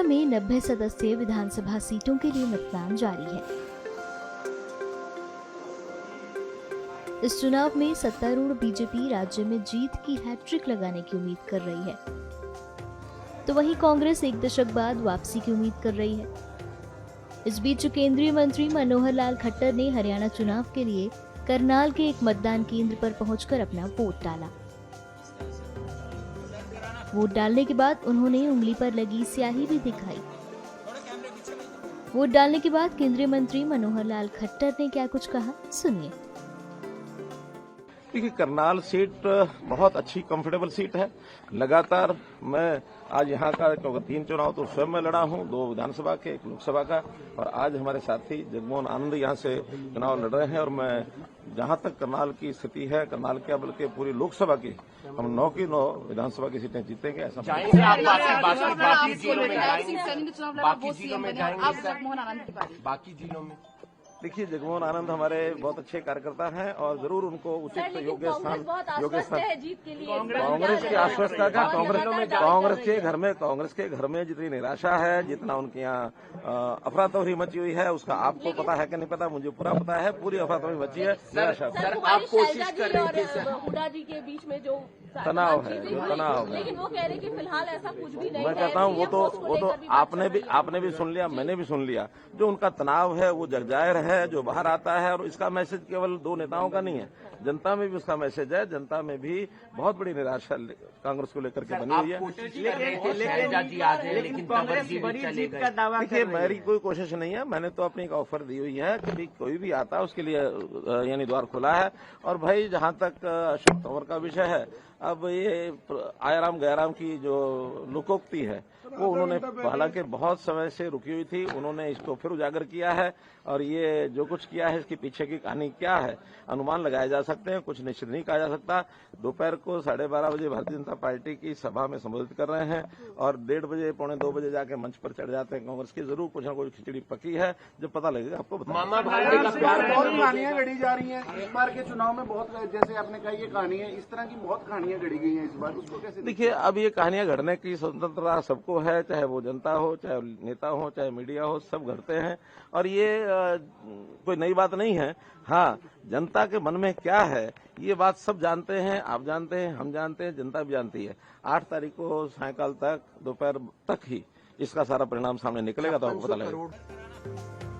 हरियाणा में 90 सदस्यीय विधानसभा सीटों के लिए मतदान जारी है। इस चुनाव में सत्तारूढ़ बीजेपी राज्य में जीत की हैट्रिक लगाने की उम्मीद कर रही है, तो वहीं कांग्रेस एक दशक बाद वापसी की उम्मीद कर रही है। इस बीच केंद्रीय मंत्री मनोहर लाल खट्टर ने हरियाणा चुनाव के लिए करनाल के एक मतदान केंद्र पर पहुंचकर अपना वोट डाला। वोट डालने के बाद उन्होंने उंगली पर लगी स्याही भी दिखाई। वोट डालने के बाद केंद्रीय मंत्री मनोहर लाल खट्टर ने क्या कुछ कहा, सुनिए। देखिए, करनाल सीट बहुत अच्छी कंफर्टेबल सीट है। लगातार मैं आज यहाँ का 3 चुनाव तो स्वयं में लड़ा हूँ, 2 विधानसभा के, 1 लोकसभा का, और आज हमारे साथी जगमोहन आनंद यहाँ से चुनाव लड़ रहे हैं। और मैं जहाँ तक करनाल की स्थिति है, करनाल क्या बल्कि पूरी लोकसभा की, हम 9 की 9 विधानसभा की सीटें जीतेंगे ऐसा। बाकी जिलों में देखिए, जगमोहन आनंद हमारे बहुत अच्छे कार्यकर्ता हैं और जरूर उनको उचित योग्य स्थान कांग्रेस की आश्वस्ता का कांग्रेस के घर में जितनी निराशा है, जितना उनके यहाँ अफरा तफरी मची हुई है, उसका आपको पता है कि नहीं पता, मुझे पूरा पता है। पूरी अफरा तफरी मची है, निराशा। आप कोशिश कर रहे थे हुड्डा जी के बीच में जो तनाव है, लेकिन वो कह रहे कि फिलहाल ऐसा कुछ भी नहीं है। मैं कहता हूँ वो तो आपने भी सुन लिया, मैंने भी सुन लिया। जो उनका तनाव है वो जगजाहिर है, जो बाहर आता है, और इसका मैसेज केवल 2 नेताओं का नहीं है, जनता में भी उसका मैसेज है। जनता में भी बहुत बड़ी निराशा कांग्रेस को लेकर के बनी हुई है। देखिए, मेरी कोई कोशिश नहीं है, मैंने तो अपनी एक ऑफर दी हुई है कि कोई भी आता है उसके लिए यानी द्वार खुला है। और भाई, जहां तक अशोक तंवर का विषय है, अब ये आयाराम गयाराम की जो लोकोक्ति है वो उन्होंने हालांकि बहुत समय से रुकी हुई थी, उन्होंने इसको फिर उजागर किया है। और ये जो कुछ किया है, इसके पीछे की कहानी क्या है, अनुमान लगाए जा सकते हैं, कुछ निश्चित नहीं कहा जा सकता। दोपहर को 12:30 बजे भारतीय जनता पार्टी की सभा में संबोधित कर रहे हैं और 1:30 बजे 1:45 बजे जाके मंच पर चढ़ जाते हैं। कांग्रेस की जरूर कुछ न कुछ खिचड़ी पकी है, जब पता लगेगा आपको बताएंगे। बहुत कहानियां गढ़ी जा रही हैं इस बार के चुनाव में, बहुत जैसे आपने कहा ये कहानी है, इस तरह की बहुत कहानियां गढ़ी गई हैं इस बार, उसको कैसे? देखिए, अब ये कहानियां गढ़ने की स्वतंत्रता सबको है, चाहे वो जनता हो, चाहे नेता हो, चाहे मीडिया हो, सब गढ़ते हैं। और ये कोई नई बात नहीं है। हाँ, जनता के मन में क्या है ये बात सब जानते हैं, आप जानते हैं, हम जानते हैं, जनता भी जानती है। 8 तारीख को सायंकाल तक, दोपहर तक ही इसका सारा परिणाम सामने निकलेगा तो आपको पता लगेगा।